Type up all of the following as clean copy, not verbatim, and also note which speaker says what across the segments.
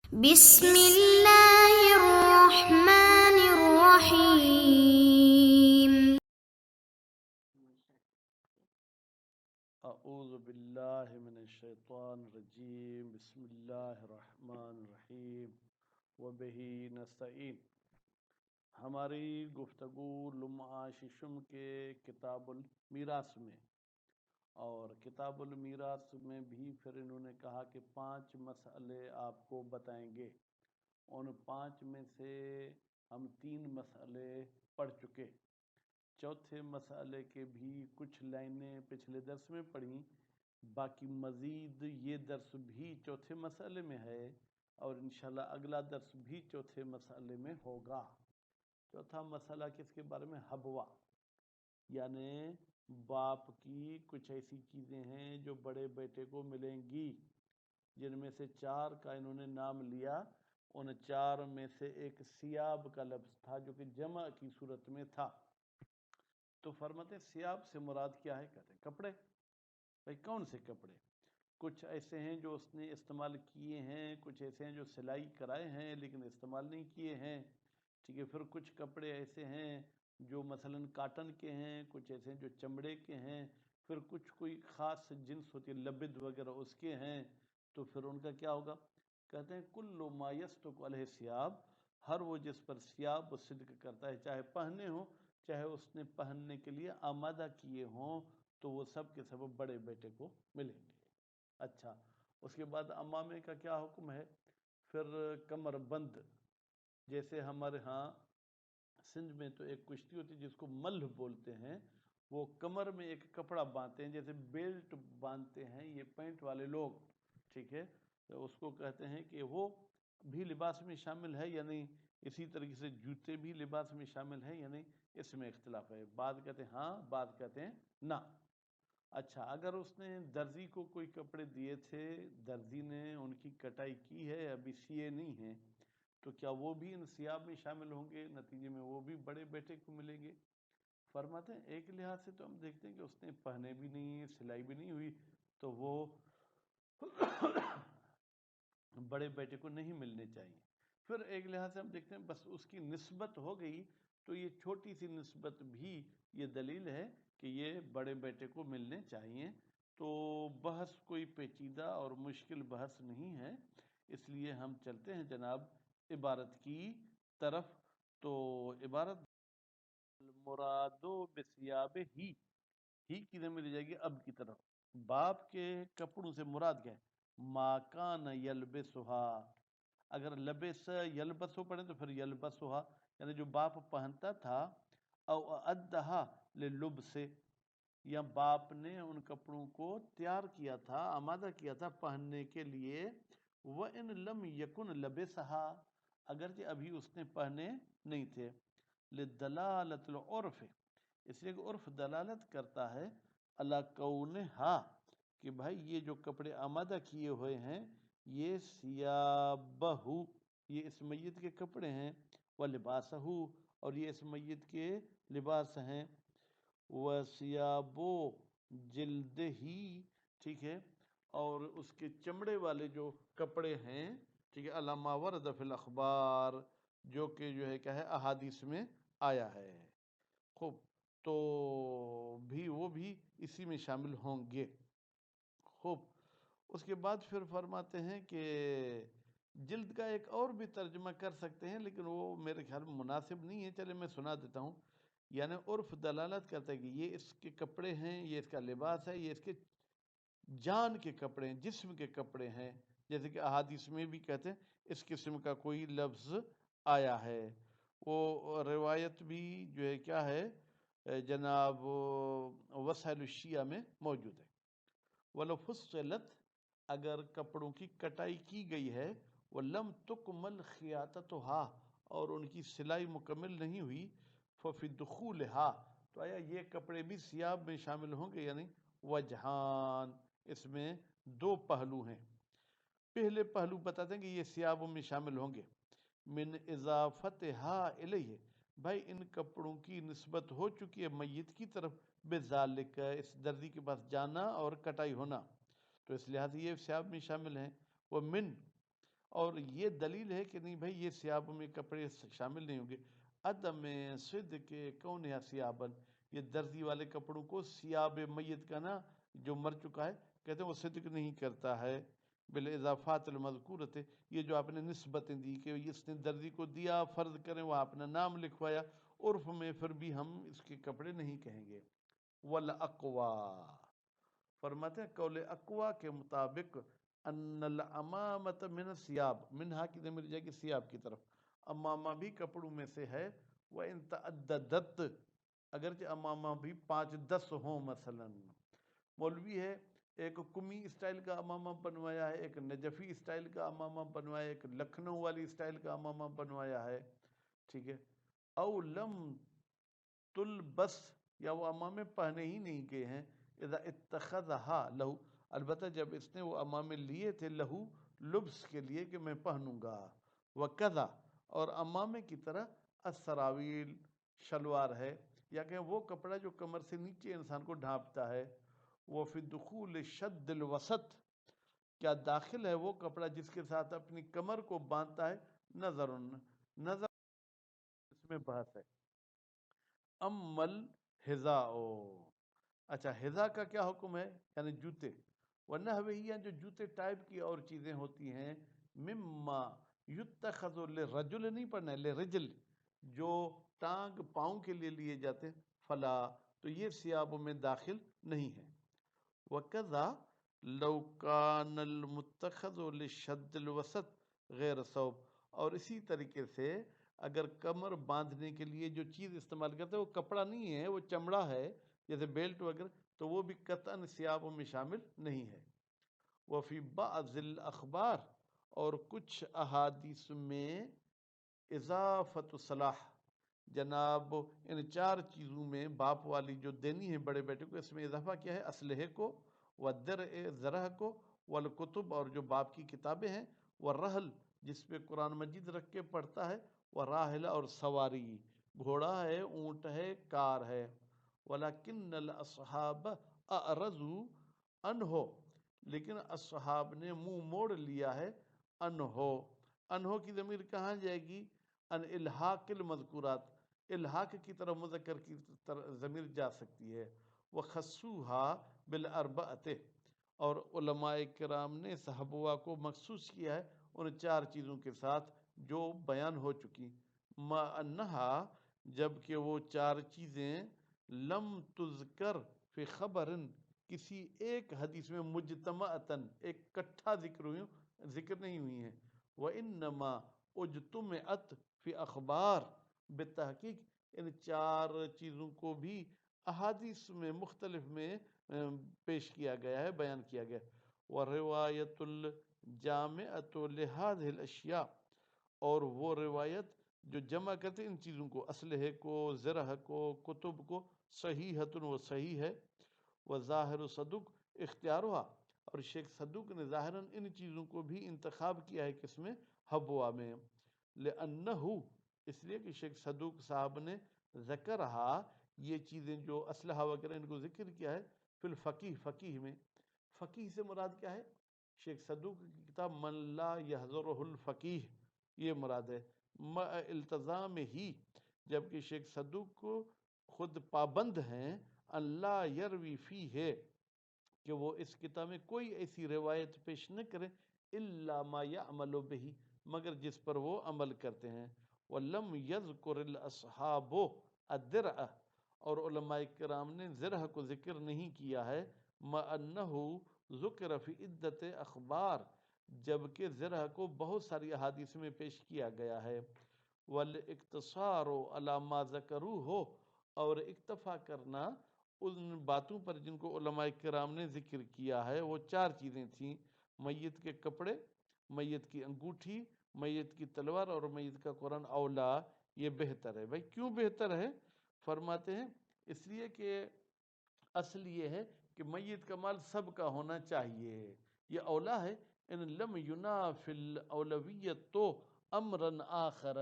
Speaker 1: بسم اللہ الرحمن الرحیم۔
Speaker 2: اعوذ باللہ من الشیطان الرجیم، بسم اللہ الرحمن الرحیم، وبہ نستعین۔ ہماری گفتگو لمعہ ششم کے کتاب المیراث میں، اور کتاب المیراث میں بھی پھر انہوں نے کہا کہ 5 مسئلے آپ کو بتائیں گے۔ ان 5 میں سے ہم 3 مسئلے پڑھ چکے، چوتھے مسئلے کے بھی کچھ لائنیں پچھلے درس میں پڑھیں، باقی مزید یہ درس بھی چوتھے مسئلے میں ہے، اور انشاءاللہ اگلا درس بھی چوتھے مسئلے میں ہوگا۔ چوتھا مسئلہ کس کے بارے میں؟ حبوہ، یعنی باپ کی کچھ ایسی چیزیں ہیں جو بڑے بیٹے کو ملیں گی، جن میں سے 4 کا انہوں نے نام لیا۔ ان 4 میں سے ایک سیاب کا لفظ تھا جو کہ جمع کی صورت میں تھا۔ تو فرماتے ہیں سیاب سے مراد کیا ہے؟ کہتے ہیں کپڑے۔ بھائی کون سے کپڑے؟ کچھ ایسے ہیں جو اس نے استعمال کیے ہیں، کچھ ایسے ہیں جو سلائی کرائے ہیں لیکن استعمال نہیں کیے ہیں، ٹھیک ہے۔ پھر کچھ کپڑے ایسے ہیں جو مثلا کاٹن کے ہیں، کچھ ایسے ہیں جو چمڑے کے ہیں، پھر کچھ کوئی خاص جنس ہوتی ہے لبد وغیرہ اس کے ہیں، تو پھر ان کا کیا ہوگا؟ کہتے ہیں کل ما یصدق علیہ ثیاب، ہر وہ جس پر ثیاب صدق کرتا ہے، چاہے پہنے ہوں چاہے اس نے پہننے کے لیے آمادہ کیے ہوں، تو وہ سب کے سب بڑے بیٹے کو ملیں گے۔ اچھا، اس کے بعد امامے کا کیا حکم ہے؟ پھر کمر بند، جیسے ہمارے ہاں سندھ میں تو ایک کشتی ہوتی ہے جس کو ملھ بولتے ہیں، وہ کمر میں ایک کپڑا باندھتے ہیں جیسے بیلٹ باندھتے ہیں یہ پینٹ والے لوگ، ٹھیک ہے، تو اس کو کہتے ہیں کہ وہ بھی لباس میں شامل ہے یا نہیں۔ اسی طریقے سے جوتے بھی لباس میں شامل ہیں یا نہیں، اس میں اختلاف ہے، بعض کہتے ہیں ہاں، بعض کہتے ہیں نہ۔ اچھا، اگر اس نے درزی کو کوئی کپڑے دیے تھے، درزی نے ان کی کٹائی کی ہے، ابھی سیے نہیں ہیں، تو کیا وہ بھی ان ثیاب میں شامل ہوں گے؟ نتیجے میں وہ بھی بڑے بیٹے کو ملیں گے۔ فرماتے ہیں ایک لحاظ سے تو ہم دیکھتے ہیں کہ اس نے پہنے بھی نہیں، سلائی بھی نہیں ہوئی، تو وہ بڑے بیٹے کو نہیں ملنے چاہیے۔ پھر ایک لحاظ سے ہم دیکھتے ہیں بس اس کی نسبت ہو گئی، تو یہ چھوٹی سی نسبت بھی یہ دلیل ہے کہ یہ بڑے بیٹے کو ملنے چاہیے۔ تو بحث کوئی پیچیدہ اور مشکل بحث نہیں ہے، اس لیے ہم چلتے ہیں جناب عبارت کی طرف۔ تو عبارت المرادو بثیاب ہی کی ضمیر لے جائے گی اب کی طرف۔ باپ کے کپڑوں سے مراد کیا ہے؟ ما کان یلبسھا، اگر لبس یلبس ہو پڑھیں تو پھر یلبسھا، یعنی جو باپ پہنتا تھا، او ادھا للبس، یا باپ نے ان کپڑوں کو تیار کیا تھا، آمادہ کیا تھا پہننے کے لیے، وَإِن لَمْ يَكُنْ لَبِسَھا، اگرچہ ابھی اس نے پہنے نہیں تھے، لِدَلَالَةِ الْعُرْفِ، اس لیے کہ عرف دلالت کرتا ہے عَلَى كَوْنِھَا، کہ بھائی یہ جو کپڑے آمادہ کیے ہوئے ہیں یہ ثِیابَہُ، یہ اس میت کے کپڑے ہیں، وَلِبَاسَہُ، اور یہ اس میت کے لباس ہیں، وَثِیَابُ جِلْدِھِ، ٹھیک ہے، اور اس کے چمڑے والے جو کپڑے ہیں، ٹھیک ہے، عَلَى مَا وَرَدَ فِي الْأَخْبَارِ، جو کہ جو ہے کیا ہے احادیث میں آیا ہے۔ خوب، تو بھی وہ بھی اسی میں شامل ہوں گے۔ خوب، اس کے بعد پھر فرماتے ہیں کہ جلد کا ایک اور بھی ترجمہ کر سکتے ہیں لیکن وہ میرے خیال میں مناسب نہیں ہے، چلے میں سنا دیتا ہوں۔ یعنی عرف دلالت کرتا ہے کہ یہ اس کے کپڑے ہیں، یہ اس کا لباس ہے، یہ اس کے جان کے کپڑے ہیں، جسم کے کپڑے ہیں، جیسے کہ احادیث میں بھی کہتے ہیں اس قسم کا کوئی لفظ آیا ہے۔ وہ روایت بھی جو ہے کیا ہے جناب وسائل الشیعہ میں موجود ہے۔ وَلَوْ فُصِّلَتْ، اگر کپڑوں کی کٹائی کی گئی ہے، وَلَمْ تُكْمَلْ خِيَاطَتُهَا، اور ان کی سلائی مکمل نہیں ہوئی، فَفِي دُخُولِهَا، تو آیا یہ کپڑے بھی ثیاب میں شامل ہوں گے؟ یعنی وجہان، اس میں 2 پہلو ہیں۔ پہلے پہلو بتاتے ہیں کہ یہ ثیابوں میں شامل ہوں گے، من اضافتها الیہ، بھائی ان کپڑوں کی نسبت ہو چکی ہے میت کی طرف، بذالک، اس درزی کے پاس جانا اور کٹائی ہونا، تو اس لحاظ یہ ثیاب میں شامل ہیں۔ وہ من، اور یہ دلیل ہے کہ نہیں بھائی یہ سیاب میں کپڑے شامل نہیں ہوں گے. عدم صدق کون ہے سیابن، یہ درزی والے کپڑوں کو سیاب میت کا نا جو مر چکا ہے کہتے ہیں وہ صدق نہیں کرتا ہے. بالاضافات المذکورت، یہ جو آپ نے نسبتیں دی کہ اس نے درزی کو دیا، فرض کریں وہ آپ نے نام لکھوایا، عرف میں پھر بھی ہم اس کے کپڑے نہیں کہیں گے. والاقوا، فرماتے ہیں قول اقوا کے مطابق ان الامامت من الثياب، منہا کی ضمیر جائے گی سیاب کی طرف، امامہ بھی کپڑوں میں سے ہے. وان تعددت، اگرچہ امامہ بھی 5-10 ہوں. مثلا مولوی ہے، ایک کمی اسٹائل کا امامہ بنوایا ہے، ایک نجفی اسٹائل کا امامہ بنوایا ہے، ایک لکھنؤ والی اسٹائل کا امامہ بنوایا ہے، ٹھیک ہے. او لم تلبس، یا وہ امامے پہنے ہی نہیں گئے ہیں. اذا اتخذہا لہو، البتہ جب اس نے وہ امامے لیے تھے لہو لبس کے لیے کہ میں پہنوں گا. وکذا، اور امامے کی طرح السراویل، شلوار ہے، یا کہ وہ کپڑا جو کمر سے نیچے انسان کو ڈھانپتا ہے. وہ فی دخول شد الوسط، کیا داخل ہے وہ کپڑا جس کے ساتھ اپنی کمر کو باندھتا ہے. نظر، نظر اس میں بحث ہے. امل حذاء، اچھا حذا کا کیا حکم ہے، یعنی جوتے. ورنہ وہی جو جوتے ٹائپ کی اور چیزیں ہوتی ہیں، مما یتخذ للرجل، نہیں پڑھنا ہے لرجل، جو ٹانگ پاؤں کے لیے لیے جاتے ہیں، فلا، تو یہ سیابوں میں داخل نہیں ہے. وکذا لو کان المتخذ لشد الوسط غیر ثوب، اور اسی طریقے سے اگر کمر باندھنے کے لیے جو چیز استعمال کرتے ہیں وہ کپڑا نہیں ہے، وہ چمڑا ہے، جیسے بیلٹ وغیرہ، تو وہ بھی قطعاً سیابوں میں شامل نہیں ہے. وفی بعض الاخبار، اور کچھ احادیث میں اضافت صلاح، جناب ان 4 چیزوں میں باپ والی جو دینی ہے بڑے بیٹے کو، اس میں اضافہ کیا ہے، اسلحے کو، ودرع زرہ کو، والکتب، اور جو باپ کی کتابیں ہیں، والرحل جس پہ قرآن مجید رکھ کے پڑھتا ہے، وراحل اور سواری، گھوڑا ہے، اونٹ ہے، کار ہے. ولیکن الاصحاب اعرضوا عنہ، لیکن اصحاب نے منہ موڑ لیا ہے. عنہ، عنہ کی ضمیر کہاں جائے گی، ان الحاق المذکورات، الحاق کی طرف مذکر کی ضمیر جا سکتی ہے. وخصوها بالاربعۃ، اور علماء کرام نے صحابہ کو مخصوص کیا ہے ان 4 چیزوں کے ساتھ جو بیان ہو چکی. ما انہا، جب کہ وہ 4 چیزیں لم تذکر فی خبر، کسی ایک حدیث میں مجتمعتاً ایک کٹھا ذکر نہیں ہوئی ہیں. وانما اجتمعت فی اخبار، بالتحقیق ان 4 چیزوں کو بھی احادیث میں مختلف میں پیش کیا گیا ہے، بیان کیا گیا. وروایت الجامعۃ لهذه الاشیاء، اور وہ روایت جو جمع کرتے ان چیزوں کو، اسلحے کو، زرہ کو، کتب کو، صحیحۃ، وہ صحیح ہے. وظاہر صدوق اختیارها، اور شیخ صدوق نے ظاہراً ان چیزوں کو بھی انتخاب کیا ہے کس میں، حبوا میں. لأنہ، اس لیے کہ شیخ صدوق صاحب نے ذکرہا، یہ چیزیں جو اسلحہ وغیرہ ان کو ذکر کیا ہے، فی الفقیہ، فقیہ میں. فقیہ سے مراد کیا ہے، شیخ صدوق کی کتاب من لا یحضرہ الفقیہ، یہ مراد ہے. مع التزام ہی، جبکہ شیخ صدوق کو خود پابند ہیں، اللہ یروی فی ہے، کہ وہ اس کتاب میں کوئی ایسی روایت پیش نہ کرے، الا ما یعمل بہ، مگر جس پر وہ عمل کرتے ہیں. ولم یذکر الاصحاب الدرع، اور علماء کرام نے زرہ کو ذکر نہیں کیا ہے. ما انہ ذکر فی عدت اخبار، جبکہ زرہ کو بہت ساری احادیث میں پیش کیا گیا ہے. والاقتصار علی ما ذکروہ، اور اکتفا کرنا ان باتوں پر جن کو علماء کرام نے ذکر کیا ہے. وہ 4 چیزیں تھیں، میت کے کپڑے، میت کی انگوٹھی، میت کی تلوار، اور میت کا قرآن. اولا، یہ بہتر ہے. بھائی کیوں بہتر ہے، فرماتے ہیں اس لیے کہ اصل یہ ہے کہ میت کا مال سب کا ہونا چاہیے، یہ اولا ہے. ان لم ینافی الاولویت تو امرن آخر،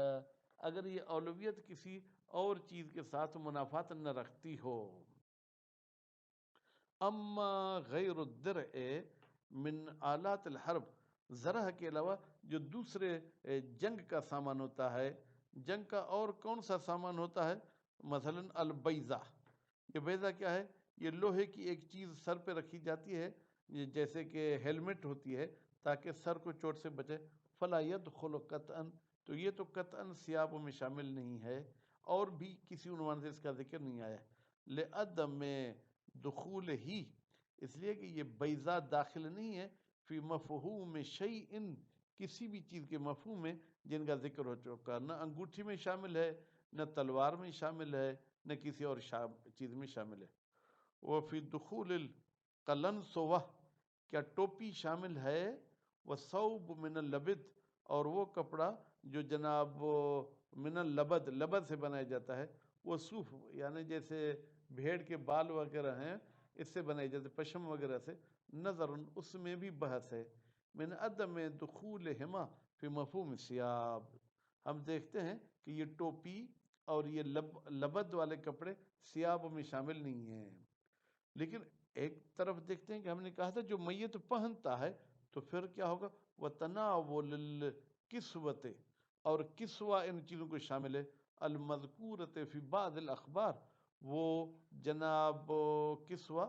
Speaker 2: اگر یہ اولویت کسی اور چیز کے ساتھ منافات نہ رکھتی ہو. اما غیر الدرع من آلات الحرب، زرہ کے علاوہ جو دوسرے جنگ کا سامان ہوتا ہے، جنگ کا اور کون سا سامان ہوتا ہے؟ مثلا البیضہ. یہ بیضہ کیا ہے؟ یہ لوہے کی ایک چیز سر پہ رکھی جاتی ہے، جیسے کہ ہیلمٹ ہوتی ہے تاکہ سر کو چوٹ سے بچے. فلا يدخل قطعا، تو یہ تو قطعا ثیاب میں شامل نہیں ہے، اور بھی کسی عنوان سے اس کا ذکر نہیں آیا. لعدم دخول ہی، اس لیے کہ یہ بیضہ داخل نہیں ہے فی مفہوم شیء، کسی بھی چیز کے مفہوم میں جن کا ذکر ہو چکا، نہ انگوٹھی میں شامل ہے، نہ تلوار میں شامل ہے، نہ کسی اور چیز میں شامل ہے. وفی دخول القلنسوہ، کیا ٹوپی شامل ہے؟ وثوب من اللبد، اور وہ کپڑا جو جناب من اللبد، لبد سے بنایا جاتا ہے، وہ صوف یعنی جیسے بھیڑ کے بال وغیرہ ہیں اس سے بنائی جاتے، پشم وغیرہ سے. نظر، اس میں بھی بحث ہے. من عدم دخولہما فی مفہوم ثیاب، ہم دیکھتے ہیں کہ یہ ٹوپی اور یہ لبد والے کپڑے ثیاب میں شامل نہیں ہیں. لیکن ایک طرف دیکھتے ہیں کہ ہم نے کہا تھا جو میت پہنتا ہے تو پھر کیا ہوگا؟ وَتَنَاوُلُ الْكِسْوَةِ، اور کسوہ ان چیزوں کو شامل ہے. المذکورۃ فی بعض الاخبار، وہ جناب کسوہ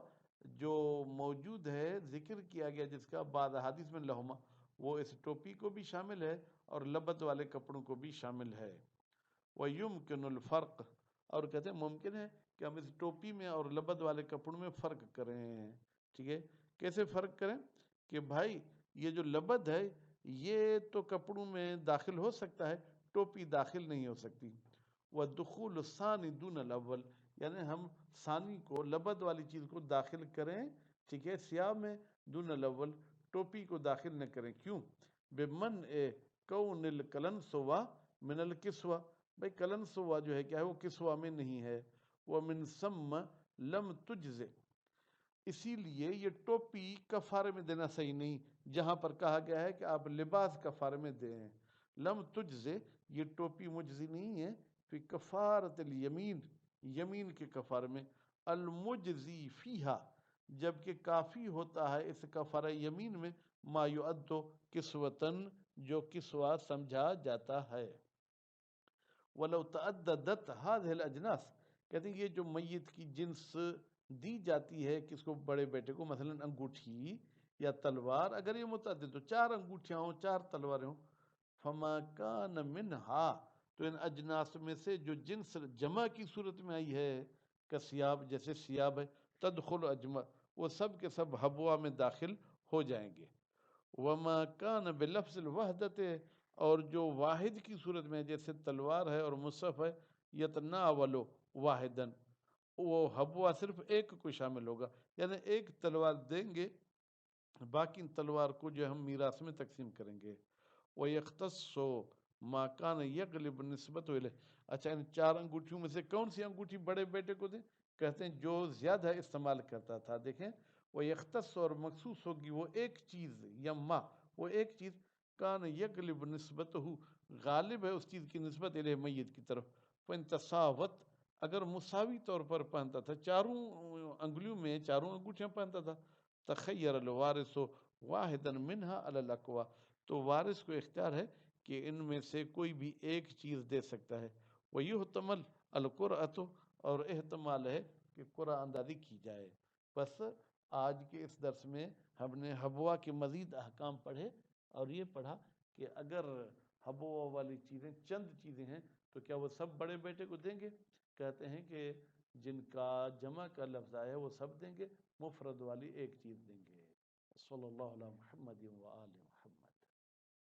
Speaker 2: جو موجود ہے ذکر کیا گیا جس کا بعض حدیث میں لہما، وہ اس ٹوپی کو بھی شامل ہے اور لبد والے کپڑوں کو بھی شامل ہے. وَيُمْكِنُ الْفَرْقِ، اور کہتے ہیں ممکن ہے کہ ہم اس ٹوپی میں اور لبد والے کپڑوں میں فرق کریں. ٹھیک ہے، کیسے فرق کریں؟ کہ بھائی یہ جو لبد ہے یہ تو کپڑوں میں داخل ہو سکتا ہے، ٹوپی داخل نہیں ہو سکتی. وَدُخُولُ الثَّانِي دُونَ الْأَوَّلِ، یعنی ہم ثانی کو، لبد والی چیز کو داخل کریں، ٹھیک ہے، ثیاب میں، دون الاول، ٹوپی کو داخل نہ کریں. کیوں؟ بِمَنْعِ كَوْنِ الْقَلَنسُوَةِ مِنَ الْكِسْوَةِ، بھائی قلنسوہ جو ہے کیا ہے؟ وہ کسوہ میں نہیں ہے. وَمِنْ ثَمَّ لَمْ تُجْزِ، اسی لیے یہ ٹوپی کفارے میں دینا صحیح نہیں، جہاں پر کہا گیا ہے کہ آپ لباس کفارے میں دیں. لم تجزے، یہ ٹوپی مجزی نہیں ہے، فی کفارت الیمین، یمین کے کفارے میں. المجزی فیہا، جبکہ کافی ہوتا ہے اس کفارہ یمین میں، ما یعد کسوتن، جو کسوہ سمجھا جاتا ہے. وَلَوْ تَعَدَّدَتْ هَذِهِ الْأَجْنَاسِ، کہتے ہیں یہ جو میت کی جنس دی جاتی ہے کس کو؟ بڑے بیٹے کو، مثلا انگوٹھی یا تلوار، اگر یہ متعدد تو 4 انگوٹھیاں ہوں، 4 تلواریں ہوں. فَمَا كَانَ مِنْهَا، تو ان اجناس میں سے جو جنس جمع کی صورت میں آئی ہے، کسیاب، جیسے سیاب ہے، تدخل اجمع، وہ سب کے سب حبوا میں داخل ہو جائیں گے. وَمَا كَانَ بِلَفْظِ الْوَحْدَةِ، اور جو واحد کی صورت میں جیسے تلوار ہے اور مصحف ہے، یتناولو واحدن، وہ حبوا صرف ایک کو شامل ہوگا، یعنی ایک تلوار دیں گے، باقی تلوار کو جو ہم میراث میں تقسیم کریں گے. وَيَخْتَصُّ مَا كَانَ يَغْلِبُ نِسْبَتُ إِلَيْهِ، اچھا ان 4 انگوٹھیوں میں سے کون سی انگوٹھی بڑے بیٹے کو دیں؟ کہتے ہیں جو زیادہ استعمال کرتا تھا. دیکھیں، وَيَخْتَصُّ، اور مخصوص ہوگی وہ ایک چیز، یا ما، وہ ایک چیز، کان یغلب نسبتہ، غالب ہے اس چیز کی نسبت الیہ، میت کی طرف. فَإِن تساوت، اگر مساوی طور پر پہنتا تھا، چاروں انگلیوں میں چاروں انگوٹھیاں پہنتا تھا، تخیر الوارث واحدا منها علی الاقوى، تو وارث کو اختیار ہے کہ ان میں سے کوئی بھی ایک چیز دے سکتا ہے. وَيُحْتَمَلْ الْقُرْأَةُ، اور احتمال ہے کہ قرآن اندازی کی جائے. بس آج کے اس درس میں ہم نے حبوا کے مزید احکام پڑھے، اور یہ پڑھا کہ اگر حبوا والی چیزیں چند چیزیں ہیں تو کیا وہ سب بڑے بیٹے کو دیں گے؟ کہتے ہیں کہ جن کا جمع کا لفظ آیا ہے وہ سب دیں گے، مفرد والی ایک چیز دیں گے. صلی اللہ علیہ محمد و آلہ.